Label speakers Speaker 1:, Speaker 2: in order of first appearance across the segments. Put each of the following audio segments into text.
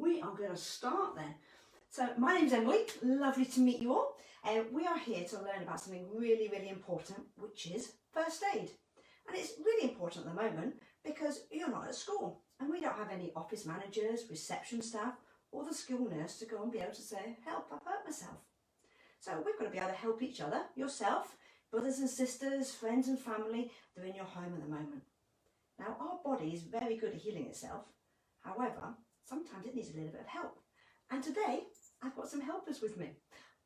Speaker 1: we are going to start then. So my name's Emily, lovely to meet you all. We are here to learn about something really, really important, which is first aid. And it's really important at the moment because you're not at school and we don't have any office managers, reception staff or the school nurse to go and be able to say, help, I've hurt myself. So we've got to be able to help each other, yourself, brothers and sisters, friends and family that are in your home at the moment. Now our body is very good at healing itself. However, sometimes it needs a little bit of help. And today I've got some helpers with me.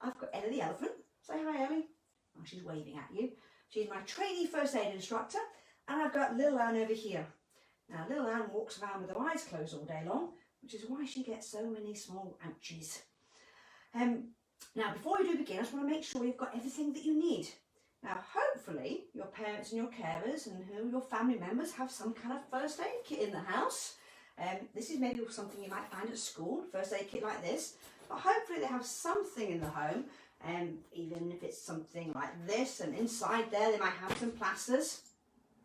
Speaker 1: I've got Ellie the elephant. Say hi, Ellie. Oh, she's waving at you. She's my trainee first aid instructor. And I've got Little Anne over here. Now Little Anne walks around with her eyes closed all day long, which is why she gets so many small ouchies. Now before we do begin, I just want to make sure you've got everything that you need. Now hopefully your parents and your carers and your family members have some kind of first aid kit in the house. This is maybe something you might find at school, first aid kit like this, but hopefully they have something in the home, even if it's something like this, and inside there they might have some plasters.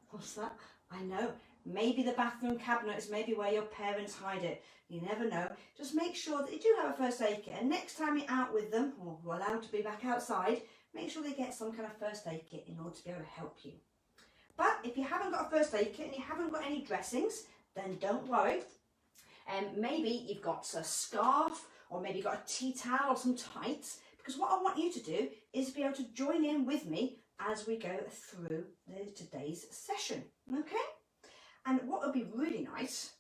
Speaker 1: What's that? I know, maybe the bathroom cabinet is maybe where your parents hide it. You never know. Just make sure that you do have a first aid kit, and next time you're out with them, or you're allowed to be back outside, make sure they get some kind of first aid kit in order to be able to help you. But if you haven't got a first aid kit and you haven't got any dressings, then don't worry. Maybe you've got a scarf, or maybe you've got a tea towel or some tights, because what I want you to do is be able to join in with me as we go through today's session, okay? And what would be really nice,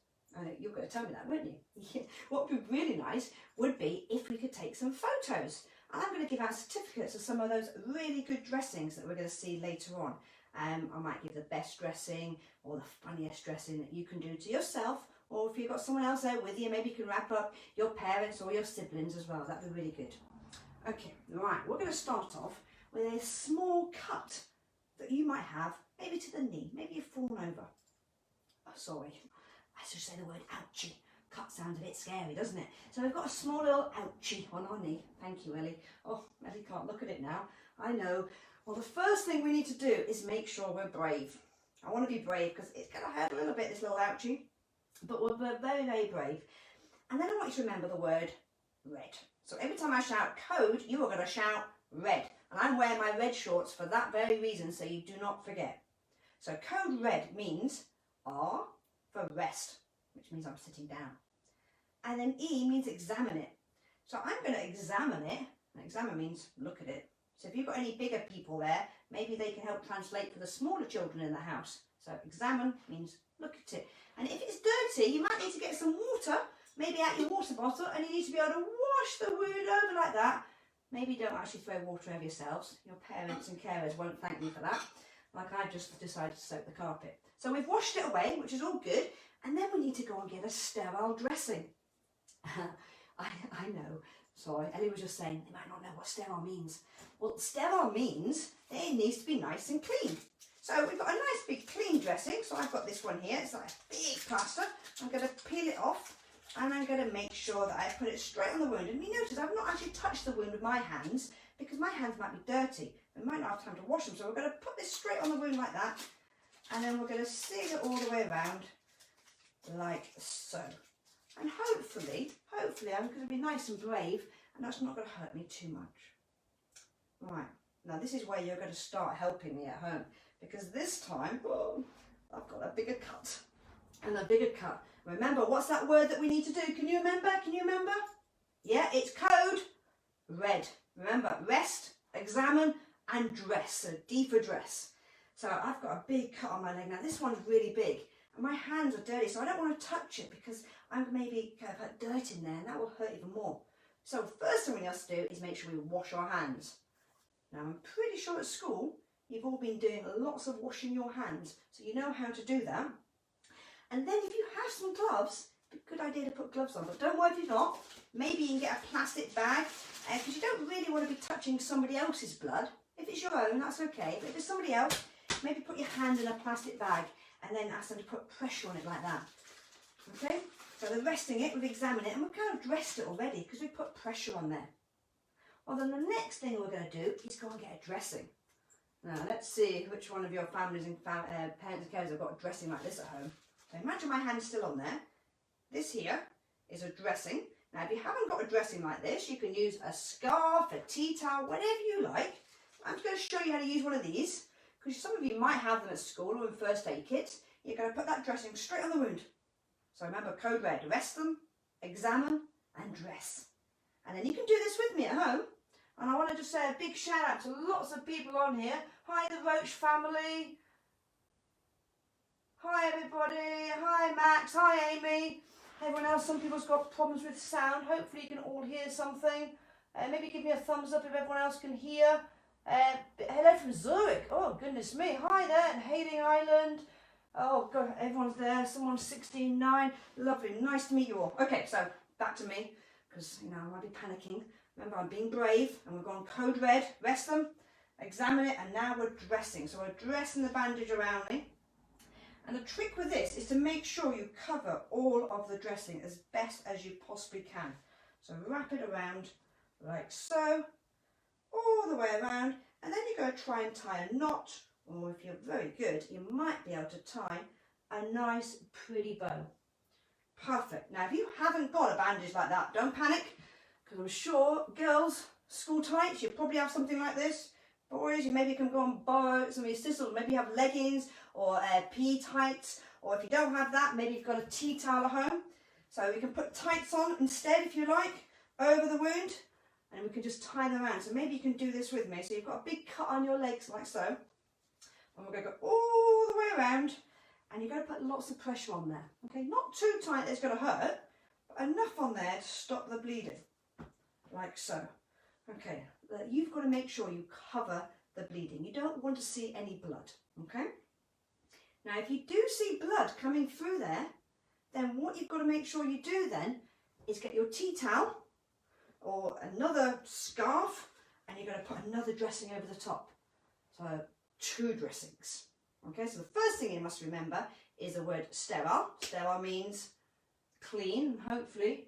Speaker 1: you're going to tell me that, won't you? What would be really nice would be if we could take some photos. And I'm going to give out certificates of some of those really good dressings that we're going to see later on. I might give the best dressing or the funniest dressing that you can do to yourself, or if you've got someone else there with you, maybe you can wrap up your parents or your siblings as well. That'd be really good. Okay, right, we're going to start off with a small cut that you might have, maybe to the knee, maybe you've fallen over. Oh, sorry, I should say the word ouchie. Cut sounds a bit scary, doesn't it? So we've got a small little ouchie on our knee. Thank you, Ellie. Oh, Ellie can't look at it now. I know. Well, the first thing we need to do is make sure we're brave. I want to be brave because it's going to hurt a little bit, this little ouchie. But we're very, very brave. And then I want you to remember the word red. So every time I shout code, you are going to shout red. And I'm wearing my red shorts for that very reason, so you do not forget. So code red means R for rest, which means I'm sitting down. And then E means examine it. So I'm going to examine it. And examine means look at it. So if you've got any bigger people there, maybe they can help translate for the smaller children in the house. So examine means look at it. And if it's dirty, you might need to get some water, maybe out your water bottle, and you need to be able to wash the wound over like that. Maybe don't actually throw water over yourselves. Your parents and carers won't thank me for that, like I just decided to soak the carpet. So we've washed it away, which is all good, and then we need to go and get a sterile dressing. I know. Sorry, Ellie was just saying they might not know what sterile means. Well, sterile means it needs to be nice and clean. So we've got a nice big clean dressing. So I've got this one here. It's like a big plaster. I'm going to peel it off and I'm going to make sure that I put it straight on the wound. And you notice I've not actually touched the wound with my hands because my hands might be dirty. We might not have time to wash them. So we're going to put this straight on the wound like that. And then we're going to seal it all the way around like so. And hopefully I'm going to be nice and brave and that's not going to hurt me too much. Right, now this is where you're going to start helping me at home because this time, I've got a bigger cut and a bigger cut. Remember, what's that word that we need to do? Can you remember? Yeah, it's code red. Remember, rest, examine and dress, so D for dress. So I've got a big cut on my leg. Now this one's really big. And my hands are dirty, so I don't want to touch it because I'm maybe kind of put dirt in there and that will hurt even more. So the first thing we have to do is make sure we wash our hands. Now I'm pretty sure at school you've all been doing lots of washing your hands, so you know how to do that. And then if you have some gloves, it's a good idea to put gloves on, but don't worry if you're not. Maybe you can get a plastic bag because you don't really want to be touching somebody else's blood. If it's your own, that's okay, but if it's somebody else, maybe put your hand in a plastic bag and then ask them to put pressure on it like that. Okay, so we're resting it, we've examined it, and we've kind of dressed it already because we've put pressure on there. Well, then the next thing we're going to do is go and get a dressing. Now, let's see which one of your families and parents and carers have got a dressing like this at home. So imagine my hand's still on there. This here is a dressing. Now, if you haven't got a dressing like this, you can use a scarf, a tea towel, whatever you like. I'm just going to show you how to use one of these, because some of you might have them at school or in first aid kits. You're going to put that dressing straight on the wound. So remember, code red, rest them, examine and dress. And then you can do this with me at home. And I want to just say a big shout out to lots of people on here. Hi the Roach family. Hi everybody. Hi Max. Hi Amy. Everyone else, some people's got problems with sound. Hopefully you can all hear something. Maybe give me a thumbs up if everyone else can hear. Hello from Zurich. Oh goodness me. Hi there in Hayling Island. Oh god, everyone's there. Someone's 16.9. Lovely. Nice to meet you all. Okay, so back to me, because you know I might be panicking. Remember, I'm being brave, and we're going code red. Rest them, examine it, and now we're dressing. So we're dressing the bandage around me. And the trick with this is to make sure you cover all of the dressing as best as you possibly can. So wrap it around like so, all the way around, and then you're going to try and tie a knot, or if you're very good, you might be able to tie a nice pretty bow. Perfect. Now if you haven't got a bandage like that, don't panic, because I'm sure girls, school tights, you probably have something like this. Boys, you maybe can go and borrow some of your sisters, maybe you have leggings or PE tights, or if you don't have that, maybe you've got a tea towel at home. So we can put tights on instead, if you like, over the wound, and we can just tie them around. So maybe you can do this with me. So you've got a big cut on your legs like so, and we're going to go all the way around, and you're going to put lots of pressure on there. Okay, not too tight that it's going to hurt, but enough on there to stop the bleeding, like so. Okay, you've got to make sure you cover the bleeding. You don't want to see any blood, okay? Now, if you do see blood coming through there, then what you've got to make sure you do then is get your tea towel or another scarf, and you're going to put another dressing over the top. So 2 dressings. Okay, so the first thing you must remember is the word sterile. Sterile means clean, hopefully.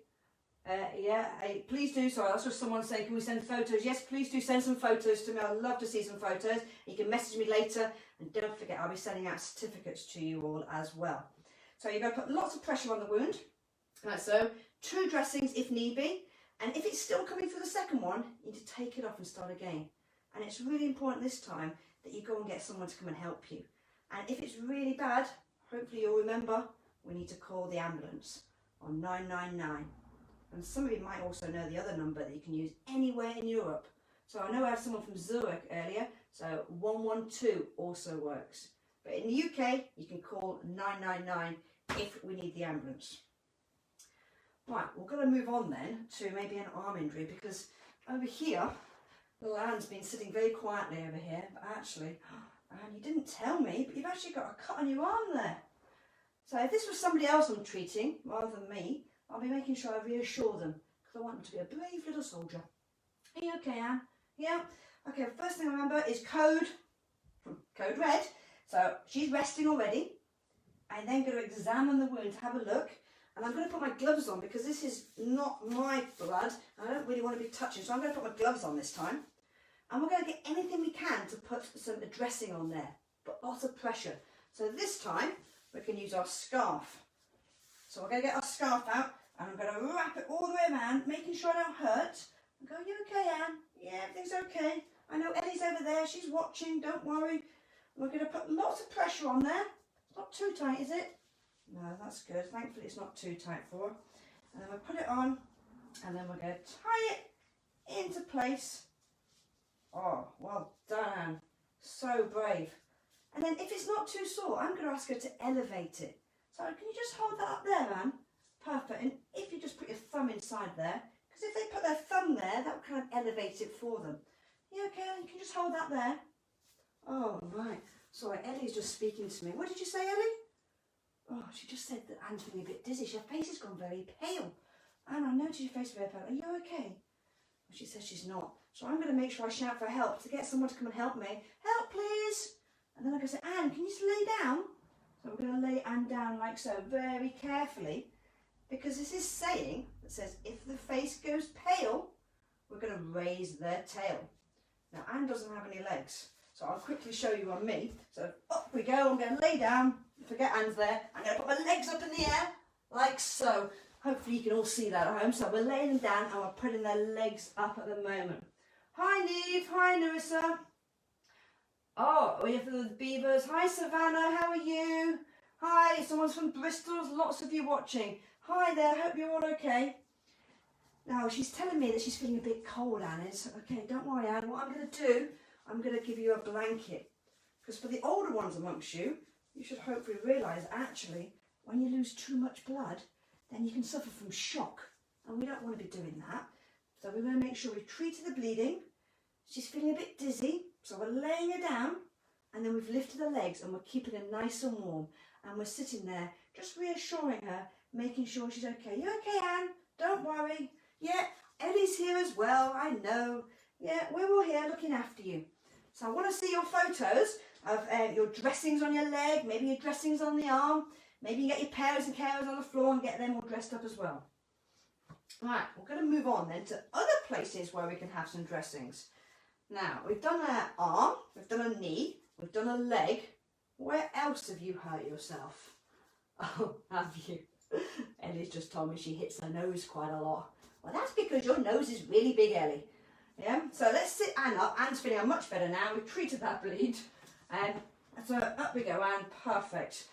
Speaker 1: Please do. Sorry, that's what someone saying. Can we send photos? Yes, please do send some photos to me. I'd love to see some photos. You can message me later, and don't forget, I'll be sending out certificates to you all as well. So you're going to put lots of pressure on the wound, like so. 2 dressings if need be, and if it's still coming through the second one, you need to take it off and start again. And it's really important this time that you go and get someone to come and help you. And if it's really bad, hopefully you'll remember, we need to call the ambulance on 999. And some of you might also know the other number that you can use anywhere in Europe. So I know I had someone from Zurich earlier, so 112 also works. But in the UK, you can call 999 if we need the ambulance. Right, we're going to move on then to maybe an arm injury, because over here, the land's been sitting very quietly over here, but actually, and you didn't tell me, but you've actually got a cut on your arm there. So if this was somebody else I'm treating, rather than me, I'll be making sure I reassure them, because I want them to be a brave little soldier. Are you okay, Anne? Yeah? Okay, the first thing I remember is code red. So she's resting already. I'm then going to examine the wound, have a look, and I'm going to put my gloves on, because this is not my blood. I don't really want to be touching, so I'm going to put my gloves on this time. And we're going to get anything we can to put some dressing on there, but lots of pressure. So this time, we can use our scarf. So we're going to get our scarf out, and I'm going to wrap it all the way around, making sure I don't hurt. And go, you okay, Anne? Yeah, everything's okay. I know Ellie's over there, she's watching, don't worry. We're going to put lots of pressure on there. It's not too tight, is it? No, that's good. Thankfully, it's not too tight for her. And then we'll put it on, and then we're going to tie it into place. Oh, well done, Anne. So brave. And then if it's not too sore, I'm going to ask her to elevate it. So can you just hold that up there, Anne? Perfect. And if you just put your thumb inside there, because if they put their thumb there, that will kind of elevate it for them. You okay? You can just hold that there. Oh, right. Sorry, Ellie's just speaking to me. What did you say, Ellie? Oh, she just said that Anne's feeling a bit dizzy. Her face has gone very pale. Anne, I noticed your face very pale. Are you okay? Well, she says she's not. So I'm going to make sure I shout for help, to get someone to come and help me. Help, please. And then I'm going to say, Anne, can you just lay down? So we're going to lay Anne down like so, very carefully, because this is saying, that says, if the face goes pale, we're going to raise their tail. Now, Anne doesn't have any legs, so I'll quickly show you on me. So up we go, I'm going to lay down, forget Anne's there, I'm going to put my legs up in the air, like so. Hopefully you can all see that at home. So we're laying them down and we're putting their legs up at the moment. Hi Neve, hi Narissa. Oh, we're here for the beavers. Hi Savannah, how are you? Hi, someone's from Bristol, there's lots of you watching. Hi there, hope you're all okay. Now she's telling me that she's feeling a bit cold, Anne is. Okay, don't worry Anne, what I'm going to do, I'm going to give you a blanket. Because for the older ones amongst you, you should hopefully realise actually when you lose too much blood, then you can suffer from shock. And we don't want to be doing that. So we're going to make sure we've treated the bleeding. She's feeling a bit dizzy, so we're laying her down and then we've lifted her legs and we're keeping her nice and warm. And we're sitting there just reassuring her, making sure she's okay. You okay, Anne? Don't worry. Yeah, Ellie's here as well, I know. Yeah, we're all here looking after you. So I want to see your photos of your dressings on your leg, maybe your dressings on the arm. Maybe you get your parents and carers on the floor and get them all dressed up as well. Right, we're going to move on then to other places where we can have some dressings. Now, we've done an arm, we've done a knee, we've done a leg. Where else have you hurt yourself? Oh, have you? Ellie's just told me she hits her nose quite a lot. Well, that's because your nose is really big, Ellie. Yeah, so let's sit Anne up. Anne's feeling much better now. We've treated that bleed. And so up we go, Anne. Perfect.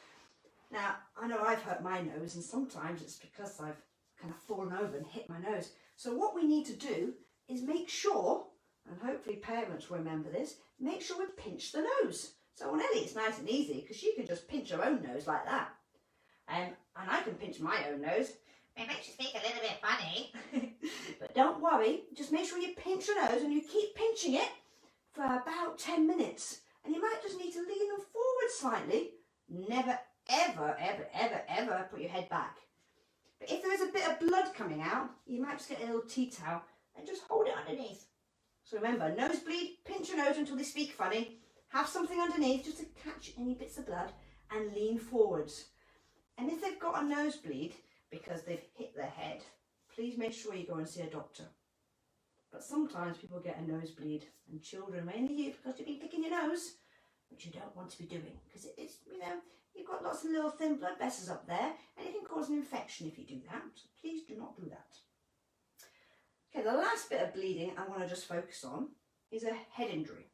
Speaker 1: Now, I know I've hurt my nose, and sometimes it's because I've kind of fallen over and hit my nose. So what we need to do is make sure, and hopefully parents remember this, make sure we pinch the nose. So on Ellie, it's nice and easy because she can just pinch her own nose like that. And I can pinch my own nose. It makes you speak a little bit funny. But don't worry, just make sure you pinch your nose and you keep pinching it for about 10 minutes. And you might just need to lean them forward slightly. Never, ever, ever, ever, ever put your head back. But if there is a bit of blood coming out, you might just get a little tea towel and just hold it underneath. So remember, nosebleed, pinch your nose until they speak funny. Have something underneath just to catch any bits of blood and lean forwards. And if they've got a nosebleed because they've hit their head, please make sure you go and see a doctor. But sometimes people get a nosebleed, and children, mainly you, because you've been picking your nose, which you don't want to be doing, because it's, you know, you've got lots of little thin blood vessels up there, and it can cause an infection if you do that. So please do not do that. Okay, the last bit of bleeding I want to just focus on is a head injury.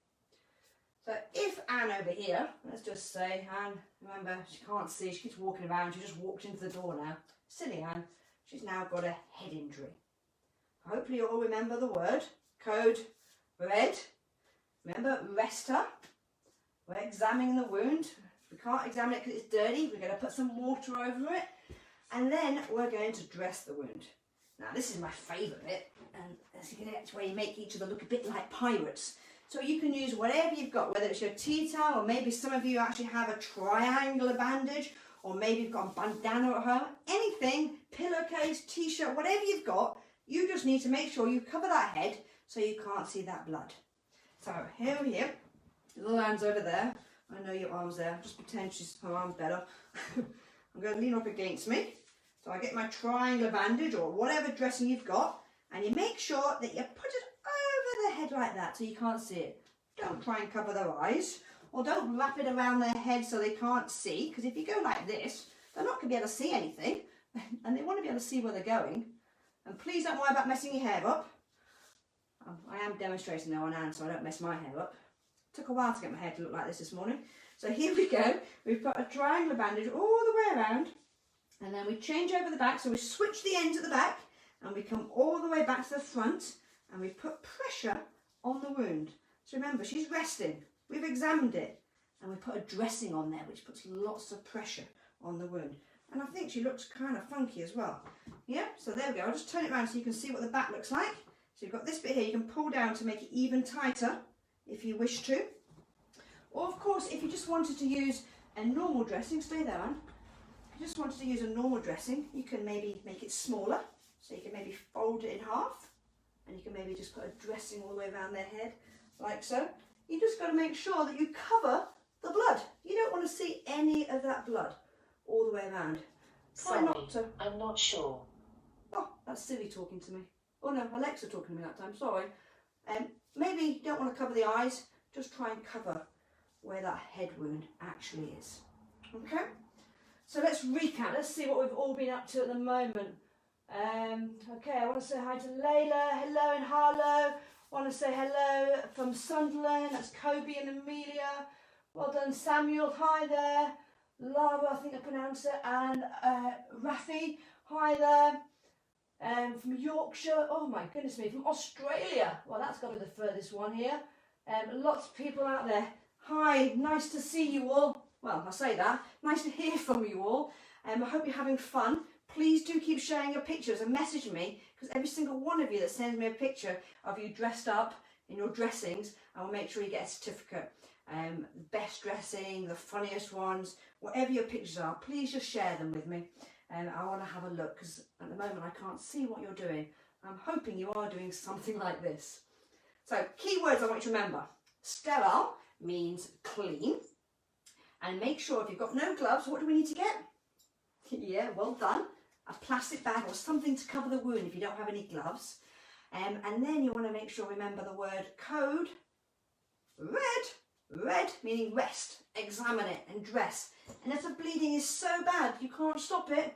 Speaker 1: So if Anne over here, let's just say, Anne, remember, she can't see, she keeps walking around, she just walked into the door now. Silly Anne, she's now got a head injury. Hopefully you all remember the word, code red. Remember, rest her. We're examining the wound. We can't examine it because it's dirty, we're going to put some water over it. And then we're going to dress the wound. Now this is my favourite bit, and that's where you make each other look a bit like pirates. So you can use whatever you've got, whether it's your tea towel, or maybe some of you actually have a triangular bandage, or maybe you've got a bandana at home. Anything, pillowcase, t-shirt, whatever you've got, you just need to make sure you cover that head so you can't see that blood. So here we are, little Anne's over there. I know your arm's there, just pretend her arm's better. I'm going to lean up against me. So I get my triangular bandage or whatever dressing you've got, and you make sure that you put it over their head like that so you can't see it. Don't try and cover their eyes, or don't wrap it around their head so they can't see, because if you go like this, they're not going to be able to see anything, and they want to be able to see where they're going. And please don't worry about messing your hair up. I am demonstrating now on Anne, so I don't mess my hair up. It took a while to get my hair to look like this morning. So here we go. We've put a triangular bandage all the way around, and then we change over the back. So we switch the ends at the back, and we come all the way back to the front, and we put pressure on the wound. So remember, she's resting. We've examined it, and we put a dressing on there, which puts lots of pressure on the wound. And I think she looks kind of funky as well. Yeah, so there we go. I'll just turn it around so you can see what the back looks like. So you've got this bit here, you can pull down to make it even tighter if you wish to. Or of course, if you just wanted to use a normal dressing, stay there, Anne. If you just wanted to use a normal dressing, you can maybe make it smaller. So you can maybe fold it in half, and you can maybe just put a dressing all the way around their head, like so. You just got to make sure that you cover the blood. You don't want to see any of that blood all the way around. Try not to.
Speaker 2: I'm not sure.
Speaker 1: Oh, that's Siri talking to me. Oh no, Alexa talking to me that time, sorry. Maybe you don't want to cover the eyes, just try and cover where that head wound actually is. Okay? So let's recap, let's see what we've all been up to at the moment. Okay, I want to say hi to Layla. Hello in Harlow. Want to say hello from Sunderland. That's Kobe and Amelia. Well done, Samuel. Hi there. Lara, I think I pronounced it. And Rafi. Hi there. From Yorkshire. Oh my goodness me. From Australia. Well, that's got to be the furthest one here. Lots of people out there. Hi. Nice to see you all. Well, I say that. Nice to hear from you all. I hope you're having fun. Please do keep sharing your pictures and message me, because every single one of you that sends me a picture of you dressed up in your dressings, I will make sure you get a certificate. Best dressing, the funniest ones, whatever your pictures are, please just share them with me. And I want to have a look, because at the moment I can't see what you're doing. I'm hoping you are doing something like this. So, key words I want you to remember. Sterile means clean. And make sure if you've got no gloves, what do we need to get? Yeah, well done. A plastic bag or something to cover the wound if you don't have any gloves. And then you want to make sure, remember the word code. Red meaning rest, examine it and dress. And if the bleeding is so bad you can't stop it,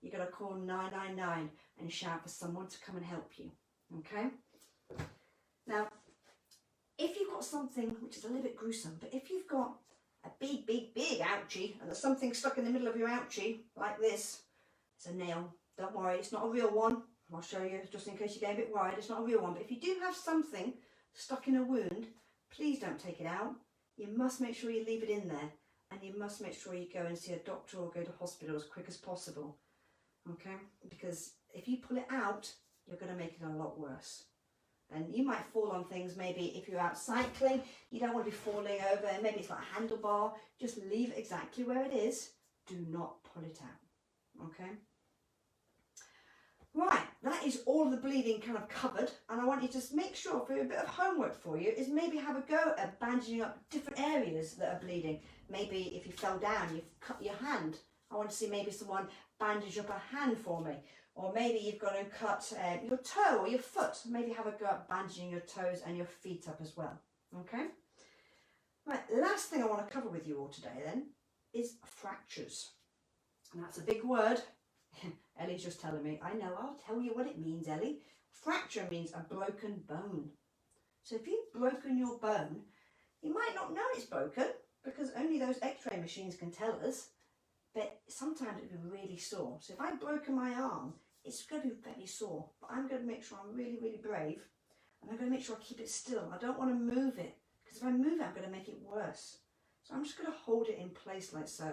Speaker 1: you're going to call 999 and shout for someone to come and help you. Okay? Now, if you've got something which is a little bit gruesome, but if you've got a big ouchie and there's something stuck in the middle of your ouchie like this, it's a nail. Don't worry, it's not a real one. I'll show you just in case you get a bit worried. It's not a real one. But if you do have something stuck in a wound, please don't take it out. You must make sure you leave it in there, and you must make sure you go and see a doctor or go to hospital as quick as possible. Okay? Because if you pull it out, you're going to make it a lot worse. And you might fall on things. Maybe if you're out cycling, you don't want to be falling over. Maybe it's like a handlebar. Just leave it exactly where it is. Do not pull it out. Okay? Right, that is all the bleeding kind of covered, and I want you to just make sure, for a bit of homework for you, is maybe have a go at bandaging up different areas that are bleeding. Maybe if you fell down, you've cut your hand. I want to see maybe someone bandage up a hand for me. Or maybe you've got to cut your toe or your foot. Maybe have a go at bandaging your toes and your feet up as well. Okay? Right, the last thing I want to cover with you all today then is fractures. And that's a big word. Ellie's just telling me, I know, I'll tell you what it means, Ellie. Fracture means a broken bone. So if you've broken your bone, you might not know it's broken because only those x-ray machines can tell us, but sometimes it can be really sore. So if I've broken my arm, it's going to be very sore, but I'm going to make sure I'm really brave, and I'm going to make sure I keep it still. I don't want to move it, because if I move it, I'm going to make it worse. So I'm just going to hold it in place like so.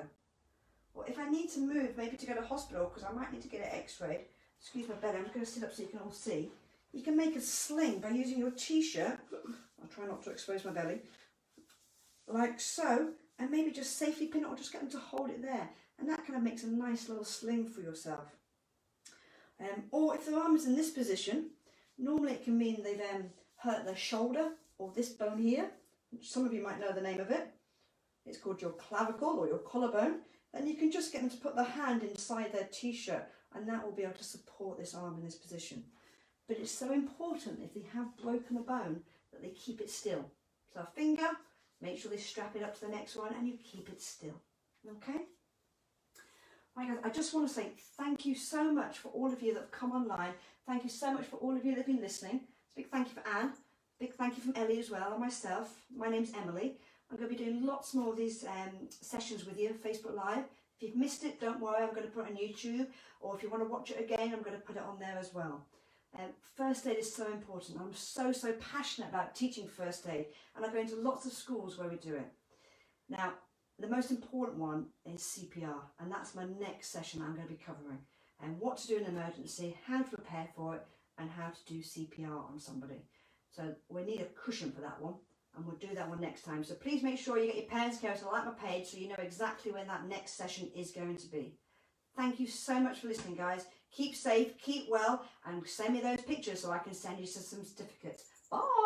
Speaker 1: Or if I need to move, maybe to go to hospital, because I might need to get it x-rayed, excuse my belly, I'm just going to sit up so you can all see. You can make a sling by using your t-shirt, I'll try not to expose my belly, like so, and maybe just safely pin it or just get them to hold it there. And that kind of makes a nice little sling for yourself. Or if their arm is in this position, normally it can mean they've hurt their shoulder or this bone here. Some of you might know the name of it. It's called your clavicle or your collarbone. Then you can just get them to put their hand inside their t-shirt, and that will be able to support this arm in this position. But it's so important, if they have broken a bone, that they keep it still. So a finger, make sure they strap it up to the next one and you keep it still. Okay? Right guys, I just want to say thank you so much for all of you that have come online. Thank you so much for all of you that have been listening. Big thank you for Anne. Big thank you from Ellie as well, and myself. My name's Emily. I'm going to be doing lots more of these sessions with you, Facebook Live. If you've missed it, don't worry, I'm going to put it on YouTube, or if you want to watch it again, I'm going to put it on there as well. First aid is so important. I'm so passionate about teaching first aid, and I go into lots of schools where we do it. Now, the most important one is CPR, and that's my next session I'm going to be covering. And what to do in an emergency, how to prepare for it, and how to do CPR on somebody. So we need a cushion for that one. And we'll do that one next time. So please make sure you get your parents' care to like my page so you know exactly when that next session is going to be. Thank you so much for listening, guys. Keep safe, keep well, and send me those pictures so I can send you some certificates. Bye!